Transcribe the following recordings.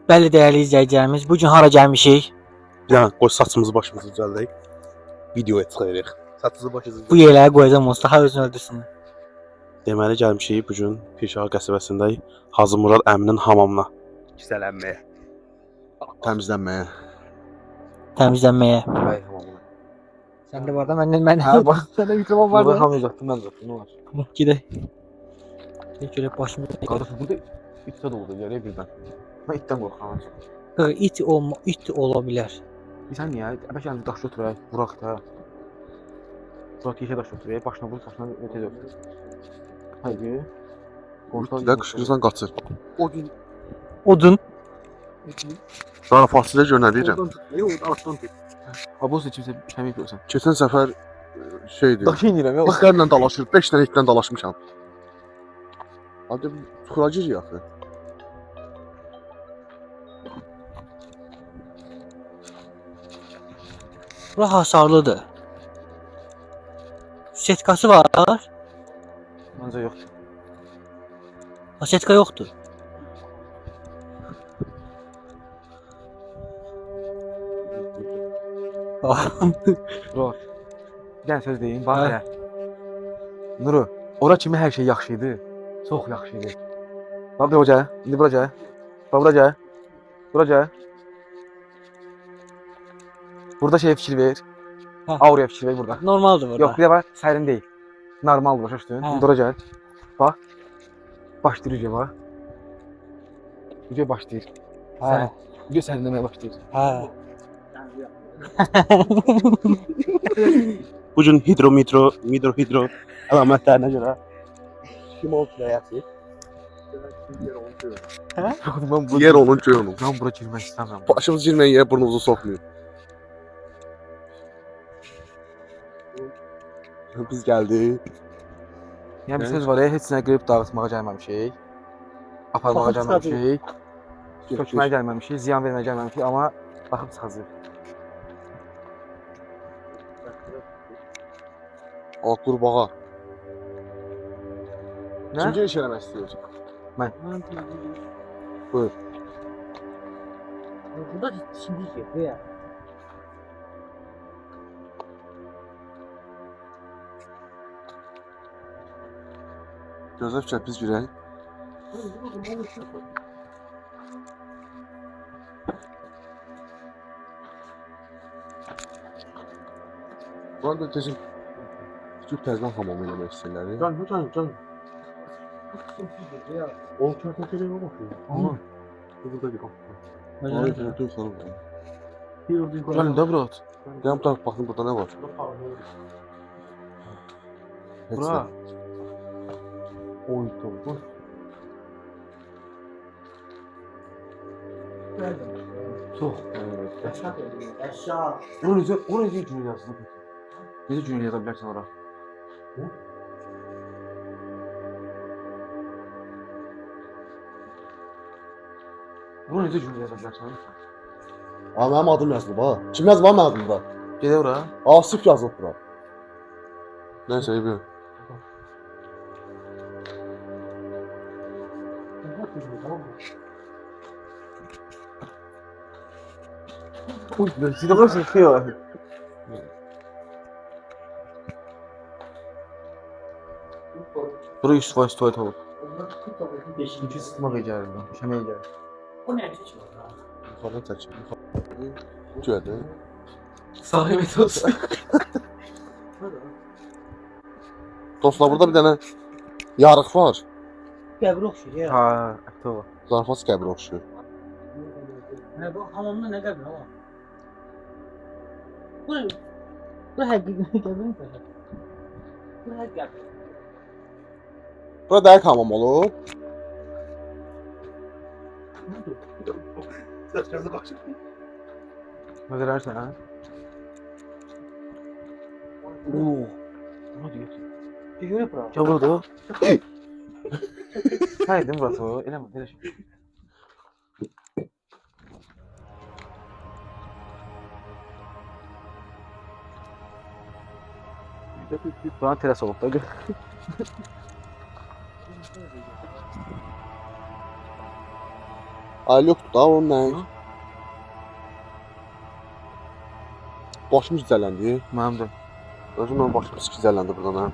Bəli, dəyərli izləyicilərimiz, bu gün hara gəlmişik? Bir dənə qoy saçımızı başımızı düzəldək. Videoya çıxarıq. Saçımızı başımızı Bu yerlərə qoyacağım onsuz daha özünü öldürsün. Deməli gəlmişik bu gün Pirşağı qəsəbəsində Hacı Murad əminin hamamına. Kisələnməyə. Təmizlənməyə. Təmizlənməyə. Ay hamamına. Sən də var da mən. Hə, bax. Səndə mikrofon var Burada da. hamı uzatdım, mən uzatdım. Nə var? Gedək. Görək başımı. Qardaşım burada itdə də oldu gəlir birdən. Mən itdən qorxuram. İt ola bilər. Sən niyə? Əbəş yanında daş götürək, vuraq da. Vuraq yeşə daş götürək, başına vur, başına ötə dök. Haydi. İtdə qışqırırsan qaçır. O gün Odun. Sonra fasilə görünəliyirəm. Altdan tut. Ha bu kimsə kəmi yapıyorsan. Keçən səfər şeydi. Daşı indirəm ya. İtlərlə dalaşır. 5 dənə itlə dalaşmışam. Hadi çuxura gir ya axı. Bura hasarlıdır. Setkası var. Məncə yoxdur. Setka yoxdur. Bro. Bir dənə söz deyim, bax ya. Nuru, ora kimi hər şey yaxşı idi. Çox yaxşı idi. Bax bir hoca, indi bura gəl. Bax bura gəl. Bura gəl. Burada şey fikir ver. Ha. Auraya fikir ver burada. Normaldır burada. Yox, bir də bax, sərin deyil. Normaldır, başa düşdün? Ha. İndi bura gəl. Bax. Başlayır bax. Video başlayır. Hə. Video sərinləməyə başlayır. Hə. Bu gün hidro əlamətlərinə görə şimal küləyi Yer onun göy onun. mən bura girmək istəmirəm. Başımız girməyə yer burnumuzu sokmuyor. Biz gəldik. Yəni bir söz var ya, heç nə qırıb dağıtmağa gəlməmişik. Aparmağa gəlməmişik. Sökməyə gəlməmişik, ziyan verməyə gəlməmişik, amma baxıb çıxacaq. O qurbağa. Nə? Kim giriş eləmək istəyir? Buyur. Burada şimdi şey ya. Gözəl fikir, biz girək. Bu arada tezin küçük təzdən hamam eləmək istəyirlər. Can. O kərtənkələ yox baxıyor. Aha. Burada bir qapı. Öyle. Oraya götür xanım. Gəlin də bura. Gəlin bu tərəf baxın burada nə var? Heç Bura. nə. Oy tamam. Çox. Aşağı. Oraya gün yazılıb. Necə gün yaza bilərsən ora? Bura necə gün yaza bilərsən? Aa, mənim adım yazılıb ha. Kim yazıb ha mənim adımda? Gedə ora. Asif yazılıb bura. Nəysə, iyi bir. Uy, sizə burası yıxıyor. Bura 100% tuvalet olub. Çünki sıxmaq icazədir, şəməyə gəlir. Bu ne seçiyor? Yuxarıdan çək. Gördün? Sahibət olsun. Dostlar, burada bir dənə yarıq var. Qəbir oxşuyur ya. Ha, aktor. Zarfas qəbri oxşuyur. Hə, bu hamamda nə qəbir ha? Bu həqiqi qəbir mi? Bu həqiqi qəbir. Burada dəqiq hamam olub. Nə görərsən, hə? Oo. Nə deyir? Görür bura. Gəl bura da. Haydi burası o. Eləmə, elə şey. Buranın teras olub da. Ay yoktu da onun nə? Başım gizələndi. Mənim də. Özüm mən başım gizələndi buradan ha.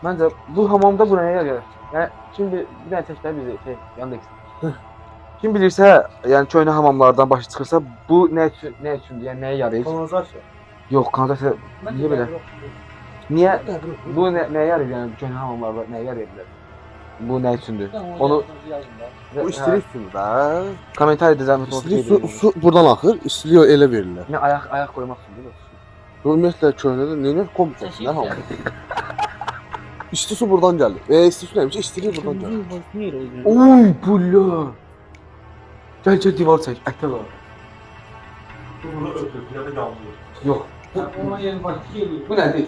Məncə bu hamamda bu nəyə gəlir? Yəni kim bir dənə təklər bizi Yandex. Kim bilirsə, yəni köhnə hamamlardan başı çıxırsa, bu nə üçündür? Yəni nəyə yarayır? Kanalizasiya. Yox, kanalizasiya niyə belə? Niyə bu nəyə yarayır? Yəni köhnə hamamlarda nəyə yarayır bilər? Bu nə üçündür? Onu Bu istilik üçün də. kommentariyada zəhmət olsun. İstilik su buradan axır, istiliyor elə verirlər. Nə ayaq qoymaq üçün deyil. Bu ümumiyyətlə köhnədə nə kompleks nə hamam. İsti su buradan gəlir. İsti su nəymiş? İstilik buradan gəlir. Oy, bulla. Gəl divar çək, ətə var. Bunu öpüp ya da yağmur. Yox. Ona yeni başka şey değil. Bu nədir?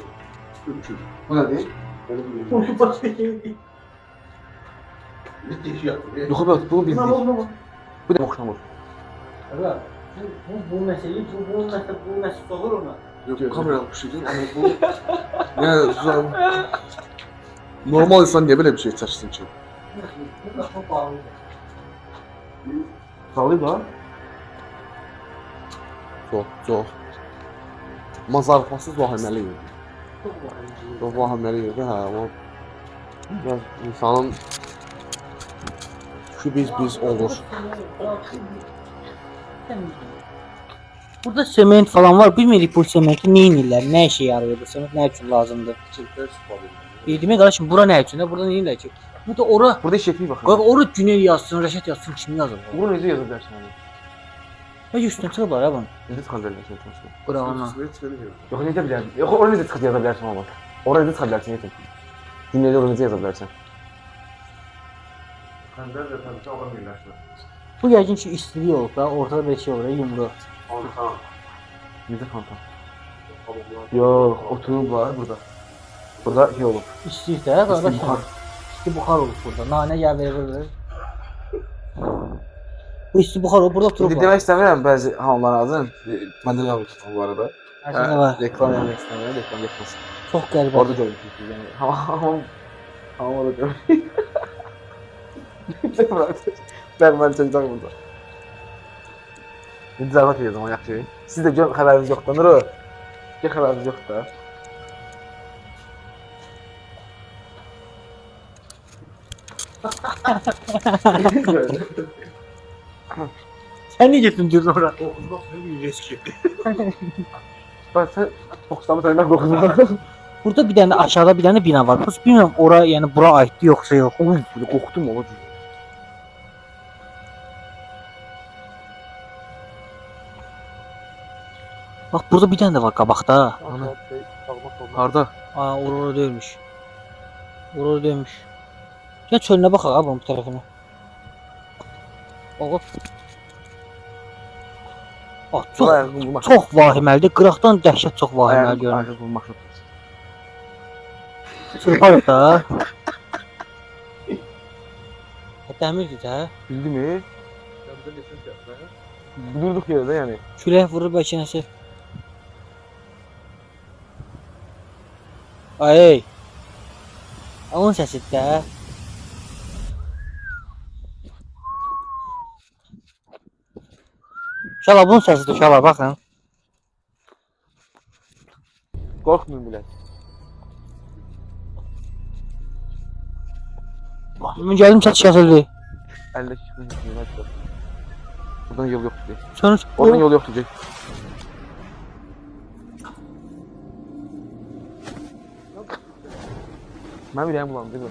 Bu nədir? Bu başka şey değil. Yox, bu Buna bildik. bak. Bu da oxşamır. Evet. Bu meseleyi, bu mesele olur ona. Yox, kamera bir şey deyil, amma bu... Yəni, normal insan niyə belə bir şey çəksin ki? Bu da çok bağlı. Salıyıb da. Çox. Mazarfasız vahiməli idi. Çok bağlı. Çox vahiməli idi, hə, o... Biraz insanın... Şu biz olur. Burada sement falan var. Bilmirik bu sementi neyin iller, ne işe yarıyor bu sement, ne için lazımdır. Bildiğime kardeşim bura ne için? Burada neyin ki? Burada ora, Burada iş etmir baxın. bak ora Güney yazsın, Reşat yazsın, kim yazır? Bunu necə yaza bilərsən onu? Bak üstüne çıkıblar ya bunu. Necə çıxa bilərsən transfer? Bura ona. Yox, necə bilərsən? Yox, ora necə çıxıb yaza bilərsən amma? Ora necə çıxa bilərsən yetim? Cümlədə ora necə yaza bilərsən? Xəndər və təbii adam birləşmə. Bu yəqin ki istiliyi olub da, ortada bir şey olur, yumru. Altan. Necə fantam? Yox, oturublar burada. Burada şey olub. İstəyir də, qardaş. buxar. İsti buxar olub burada. Nanə gəl verir. Bu isti buxar olub, burada İndi oturublar. demək istəmirəm bəzi hamamların adını. Məndə də var bu arada. Hər şey var. Reklam eləmək istəmirəm, reklam getməsin. Çox qəribə. Orada görmüşük yəni. Hamam orada görmüşük. Mən çəkəcəm burada. İndi zərbat edəcəm o yaxşı. Siz də gör xəbəriniz yoxdur, Nuru. Gör xəbəriniz yoxdur da. Sən niyə getdin ora? Oxumaq bir riski. Bax sən Foxdan səndən qorxdun. Burada bir dənə aşağıda bir dənə bina var. Pus bilmirəm ora, yəni bura aiddir yoxsa yox. Oy, belə qorxdum ola. Bax burada bir dənə də var qabaqda. Ana. Harda? Aa, ora deyilmiş. Ora deyilmiş. Gəl çölünə baxaq ha bunun bu tərəfinə. Oğul. Çox vahiməlidir. Qıraqdan dəhşət çox vahiməli görünür. Ayaq bu maşın. Çırparıq da. Dəmirdir də. Bildimi? Durduq yerdə yəni. Külək vurur bəlkə nəsə. Ay. Onun səsidir də. Şala bunun səsidir, şala baxın. Qorxmayın belə. Gəldim çat şəkildir. 52 km. Buradan yol yoxdur. Sonra Oradan yol yoxdur. Mənim ürəyim bulandı, deyil mi?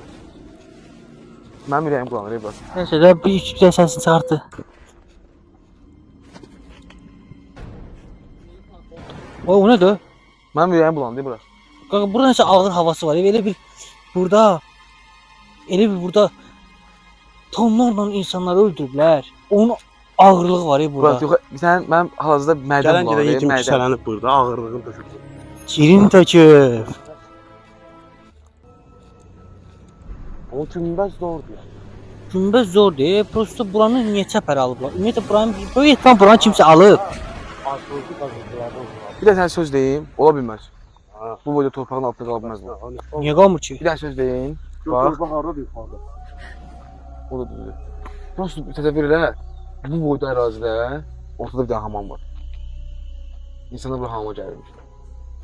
Mənim ürəyim bulanır, deyil mi? Neyse də bir iki bir səsini çıxartdı. O nədir? Mənim ürəyim bulandı, deyil mi? Qaqa burada nəsə ağır havası var. Elə bir burada tonlarla insanları öldürüblər. Onun ağırlığı var burada. Yox, sən mənim hal-hazırda mədəm Gələn bulanır, gedən yetim mədəm. küçələnib burada, ağırlığın töküldü. Şirin töküb. O günbəz doğrudur. Günbəz zor deyil. Prosto buranı niyə çəpər alıblar? Ümumiyyətlə buranı böyük ehtimal buranı kimsə alıb. Arxılıqlı qazıntılardan sonra. Bir də sənə söz deyim, ola bilməz. Ha. Bu boyda torpağın altında qala bilməz bu. Niyə qalmır ki? Bir dənə söz deyin. Bax, Torpaq hardadır yuxarıda? o da düzdür. Prosto təsəvvür elə. Bu boyda ərazidə ortada bir dənə hamam var. İnsanlar bu hamama gəlirmiş.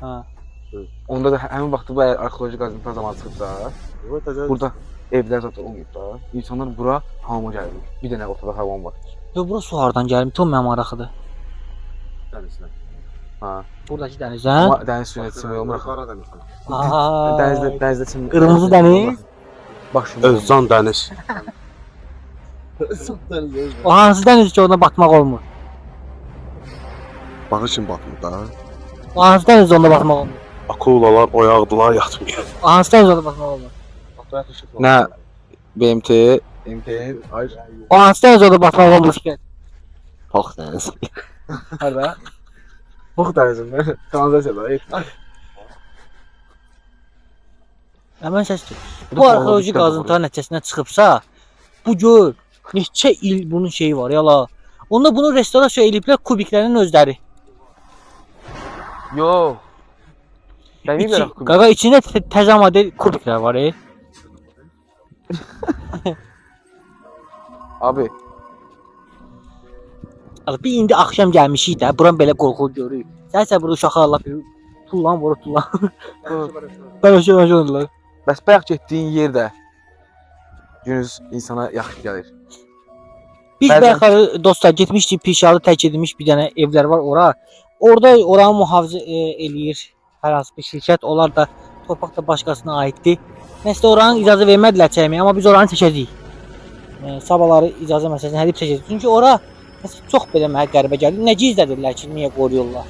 Ha. Onda da həmin vaxtda bu arxeoloji qazıntılar zamanı çıxıbsa, burada evlər zaten olmayıb da. İnsanlar bura hamama gəlirmiş. Bir dənə ortada hamam var. Yo, bura su hardan gəlmir? Tom mənim maraqlıdır. Dənizdən. Ha. Buradakı dənizdən. Amma dəniz suyuna çimmək olmur. Qara dənizdən. Aa. Dənizdə çimmək. Qırmızı dəniz. Bax şimdi. Özcan dəniz. Sırf dəniz. O hansı dəniz ki, ona batmaq olmur? Bağı için batmır da. O hansı dəniz onda batmaq olmur? Akulalar oyaqdılar, yatmıyor. O hansı dəniz onda batmaq olmur? Nə? BMT, MT, ay. O hansı dəniz onda batmaq olmur ki? Bax dəniz. Harda? Bax dənizində. Kanalizasiyalar. Həmən səsdir. Bu arxeoloji qazıntılar nəticəsində çıxıbsa, bu göl neçə il bunun şeyi var yala. Onda bunu restorasiya ediblər kubiklərin özləri. Yox. Dəmir Qaqa içində təzə model kubiklər var. Abi, Bir indi axşam gəlmişik də, buran belə qorxulu görürük. Sənsə burada uşaqlarla bir tullan vurur tullan. Bəlkə olurlar. bəs bayaq getdiyin yerdə günüz insana yaxşı gəlir. Biz Bəzən- bəxarı dostlar getmişdik, Pirşalı tək edilmiş bir dənə evlər var ora. Orada oranı mühafizə eləyir hər hansı bir şirkət. Onlar da torpaq da başqasına aiddir. Nəsə oranı icazə vermədilər çəkməyə, amma biz oranı çəkəcəyik. Sabahları icazə məsələsini hədib çəkəcəyik. Çünki ora nəsə çox belə mənə qəribə gəlir. Nə gizlədirlər ki, niyə qoruyurlar?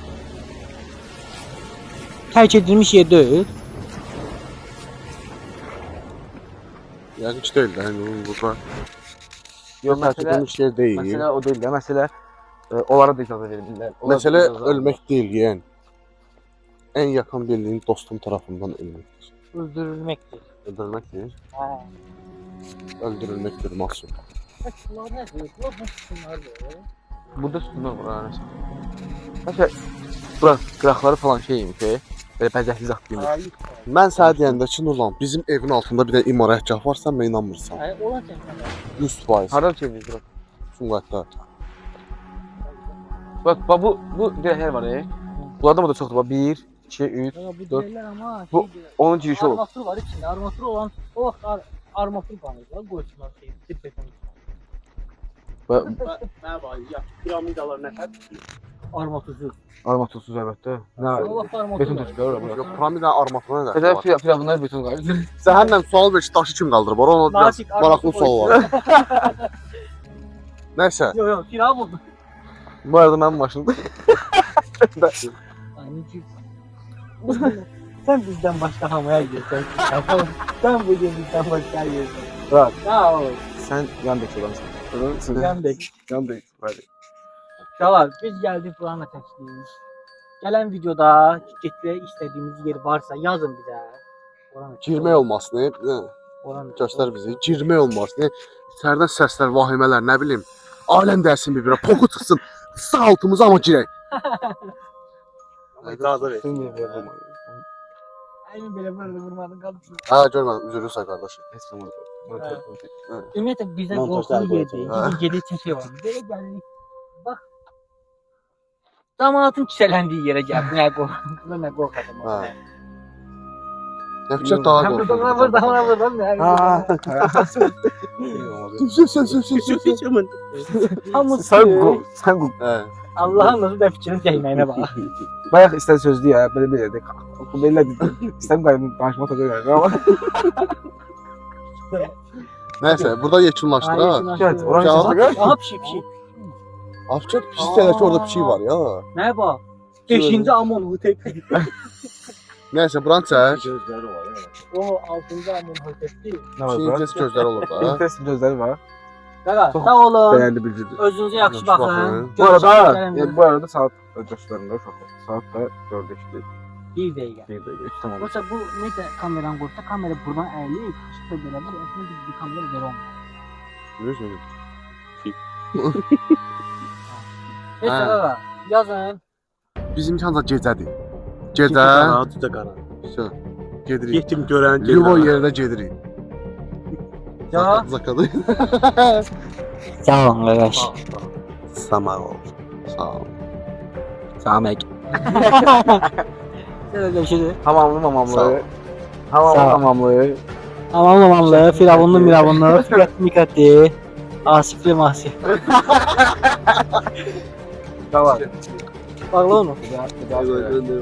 Tərk edilmiş yer deyil. Yəqin ki deyil də. Burada Yox, tərk edilmiş yer deyil. məsələ o deyil də, məsələ onlara da icazə verirlər. Onlar da Məsələ icazə ölmək deyil, yeğen. En yakın bildiğin dostum tarafından ölmektir. Öldürülməkdir. Öldürmektir. Hə. Öldürülmektir mahsul. Bunlar nədir? Bunlar bunlardır. Burada sütunlar var ha. Məsələn, bura qıraqları falan şey imiş ki, belə bəzəkli zat deyil. Mən sənə deyəndə ki, Nurlan, bizim evin altında bir dənə imarətgah var, sən mənə inanmırsan. Hə, olan çəkmələr. 100%. Harada çevirir bura? Sumqayıtda. Bax, bu dirəklər var, Bunlardan da çoxdur. Bax 1, 2, 3, Ya bu 4. deyirlər amma Bu- onun girişi olur. armatur var içində. Armatur olan o vaxt armatur qanırlar, qoysunlar şey, tip beton. Nə var? Ya piramidalar nə tər? Armatursuz. Armatursuz əlbəttə. Nə? O vaxt armatur. Beton var. tökülür ora. Yox, piramidanın armatına nə Qədər dəxli var? firavunlar beton qayırır. Səhərlə sual ver ki, daşı kim qaldırıb? Ona biraz Nazik maraqlı armatur sual var. Nəysə, Yox, yox, firavun. Bu arada mənim maşınım. Sen bizden başka hamaya girsen. Sen bugün bizden başka girsen. Bırak. Ya oğlum. Sən yandakı olansan. Yandık. Yandakı. Hadi. Şalar biz geldik buranın təşkiliyiz. Gələn videoda getməyə istədiyimiz yer varsa yazın bizə. Oranı girmək olmasını, Oranı göstər bizi. Girmək olmasını, içərdən səslər, vahimələr, nə bilim. Aləm dərsin bir-birə, poku çıxsın. Sağ altımıza amma girək. İcazə ver. Aynen belə böyle vurmadın qalmışsın. Hə, görmədim, üzülürsən qardaşım. Heç zaman. Ümumiyyətlə bizə Montaj qorxulu qoyacaq, yerdir. hə. Bizim gedib çəkə var. Belə gəlirik. Bax. Cəmaatın kisələndiyi yerə gəldik. Nə qorxdum. Nə qorxadım. Hə. Nəticə daha Buradan qorxudur. buradan nə? Hamısı Sən Hə. Allah'ın nasıl da fikrini çəkməyinə bax. bayaq istədi sözdü ya, belə dedi. Belə dedi. İstəm qayıdım danışma toqa gəldi amma. Nəysə, burada yekunlaşdıraq. Gəl, oranı Cavab- çəkək. Aha pişik pişik. Afçak pis deyələr ki, orada pişik var ya. Nə bax? 5-ci Amon Hotep. Nəysə, buranı çək. Gözləri var ya. O 6-cı Amon Hotep'ti. Nə var Pişiyin bura? incəsi gözləri olur da. İnteres gözləri var. Qaqa, Çox sağ olun. Bəyəndi bildirdi. Özünüzə yaxşı Yaxşı baxın. baxın. Bu arada, Görüşürüz. bu arada saat göstərində uşaqlar. Saat da 4-ə işləyir. Bir dəqiqə. 1 dəqiqə, 3 tamam. Yoxsa bu necə kameranı qoysa, kamera buradan əyilib, işıq da görə bilər. Əslində biz bir kamera belə olmur. Görürsən? Neysə Hə. qaqa, yazın. Bizimki ancaq gecədir. Gecə Gecə qara, düzə qara. Все. Gedirik. Yetim görən Yuva yerine gedirik. Ya. Zakalı. Sağ olun kardeş. Sağ ol. Sağ ol. Samek. Şöyle görüşürüz. Hamamlı Sağ ol. mamamlı. Sağ ol. Hamamlı. Aman amanlı, firavunlu miravunlu, firatlı mikati, asifli masif. Tamam. Bağla onu. Gel, gel, gel.